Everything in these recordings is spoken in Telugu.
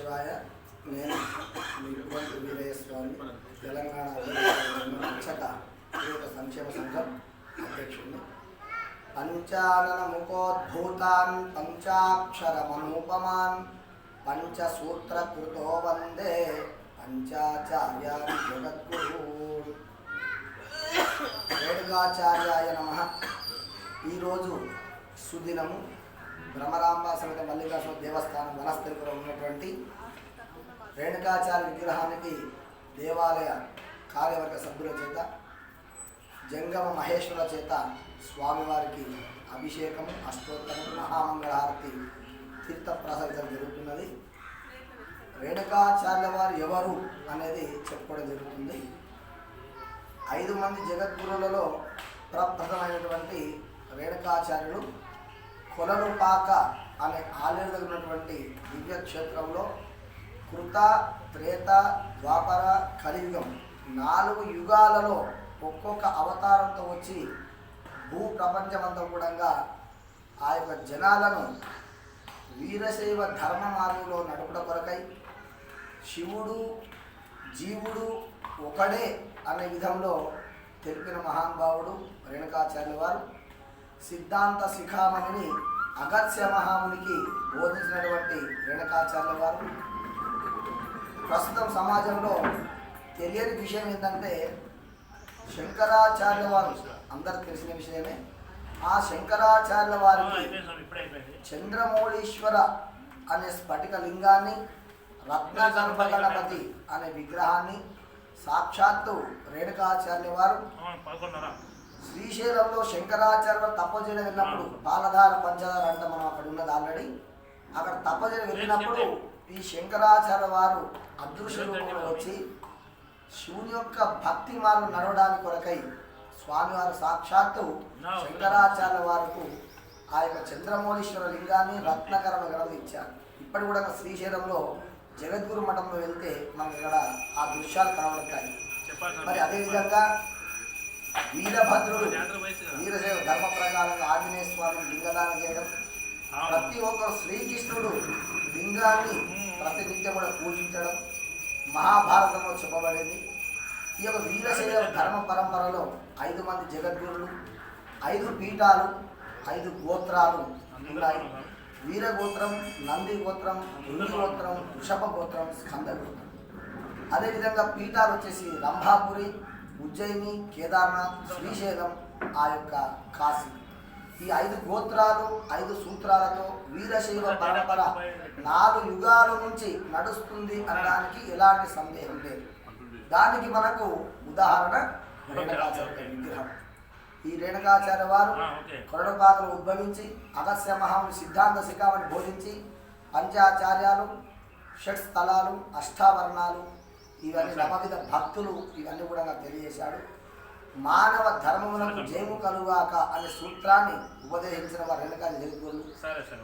శివాయ. నేను ముఖ్యమంత్రి వీరయ్య స్వామి, తెలంగాణ రక్షక సంక్షేమ సంఘం అధ్యక్షుడిని. పంచానన ముఖోద్భూతాన్ పంచాక్షరమనూపమాన్ పంచసూత్రకృతో వందే పంచాచార్యాన్ జగద్గురు. రేణుకాచార్యాయ నమః. ఈరోజు సుదినము బ్రహ్మరాంబ సమేత మల్లికార్జున దేవస్థానం వనస్థలిలో ఉన్నటువంటి రేణుకాచార్య విగ్రహానికి దేవాలయ కార్యవర్గ సభ్యుల చేత జంగమ మహేశ్వర చేత స్వామివారికి అభిషేకం, అష్టోత్తరం, మహామంగళహారతి, తీర్థప్రసాదం జరుగుతున్నది. రేణుకాచార్య వారు ఎవరు అనేది చెప్పుకోవడం జరుగుతుంది. 5 మంది జగద్గురులలో ప్రప్రథమైనటువంటి రేణుకాచార్యుడు కొలనుపాక అనే ఆలయం ఉన్నటువంటి దివ్యక్షేత్రంలో కృత, త్రేత, ద్వాపర, కలియుగం 4 యుగాలలో ఒక్కొక్క అవతారంతో వచ్చి భూ ప్రపంచమంతా కూడా ఆ యొక్క జనాలను వీరశైవ ధర్మ మార్గంలో నడుపుట కొరకై శివుడు జీవుడు ఒకడే అనే విధంలో తెలిపిన మహానుభావుడు రేణుకాచార్యుల వారు. సిద్ధాంత శిఖామణిని అగత్య మహామునికి బోధించినటువంటి రేణుకాచార్యుల వారు ప్రస్తుతం సమాజంలో తెలియని విషయం ఏంటంటే, శంకరాచార్యుల వారు అందరికి తెలిసిన విషయమే. ఆ శంకరాచార్యుల వారికి చంద్రమౌళీశ్వర అనే స్ఫటిక లింగాన్ని, రత్నగర్భగణపతి అనే విగ్రహాన్ని సాక్షాత్తు రేణుకాచార్యుల వారు శ్రీశైలంలో శంకరాచార్య తపజేయడం వెళ్ళినప్పుడు, పాలధార పంచదార అంటే మనం అక్కడ ఉన్నది ఆల్రెడీ, అక్కడ తపజేయడం వెళ్ళినప్పుడు ఈ శంకరాచార్య వారు అదృశ్య రూపంలో వచ్చి శివుని యొక్క భక్తి మార్గం నడవడానికి కొరకై స్వామివారు సాక్షాత్తు శంకరాచార్య వారికి ఆ యొక్క చంద్రమౌళీశ్వర లింగాన్ని, రత్నకరమ గణపతి ఇచ్చారు. ఇప్పటి కూడా శ్రీశైలంలో జగద్గురు మఠంలో వెళ్తే మనకి ఇక్కడ ఆ దృశ్యాలు కనబడతాయి. మరి అదేవిధంగా వీరభద్రుడు వీరశైవ ధర్మ ప్రకారంగా ఆంజనేయ స్వామిని లింగదానం చేయడం, ప్రతి ఒక్కరు శ్రీకృష్ణుడు లింగాన్ని ప్రతినిత్యం కూడా పూజించడం మహాభారతంలో చెప్పబడింది. ఈ యొక్క వీరశైవ ధర్మ పరంపరలో 5 మంది జగద్గురులు, 5 పీఠాలు, 5 గోత్రాలు ఉన్నాయి. వీరగోత్రం, నంది గోత్రం, రుణి గోత్రం, వృషభ గోత్రం, స్కంద గోత్రం. అదేవిధంగా పీఠాలు వచ్చేసి రంభాపురి, ఉజ్జయిని, కేదార్నాథ్, శ్రీశైలం, ఆ యొక్క కాశీ. ఈ 5 గోత్రాలు 5 సూత్రాలతో వీరశైవ పరంపర 4 యుగాల నుంచి నడుస్తుంది అనడానికి ఎలాంటి సందేహం లేదు. దానికి మనకు ఉదాహరణ రేణుకాచార్య విగ్రహం. ఈ రేణుకాచార్య వారు కొరడపాకలు ఉద్భవించి అగస్త్య మహాముని సిద్ధాంత శిఖామణి బోధించి పంచాచార్యాలు, షట్ స్థలాలు, అష్టావర్ణాలు, ఇవన్నీ నవవిధ భక్తులు ఇవన్నీ కూడా నాకు తెలియజేశాడు. మానవ ధర్మములకు జయము కలుగాక అనే సూత్రాన్ని ఉపదేశించిన వారు రేణుకాచార్య జగద్గురులు.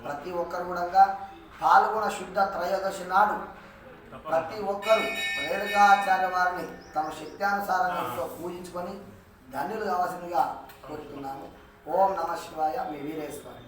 ప్రతి ఒక్కరు కూడా పాల్గొన శుద్ధ త్రయోదశి నాడు ప్రతి ఒక్కరు రేణుకాచార్య వారిని తమ శక్త్యానుసారంగా పూజించుకొని ధన్యులు కావాల్సిందిగా కోరుతున్నాను. ఓం నమః శివాయ. మీ వీరేశ్వరి.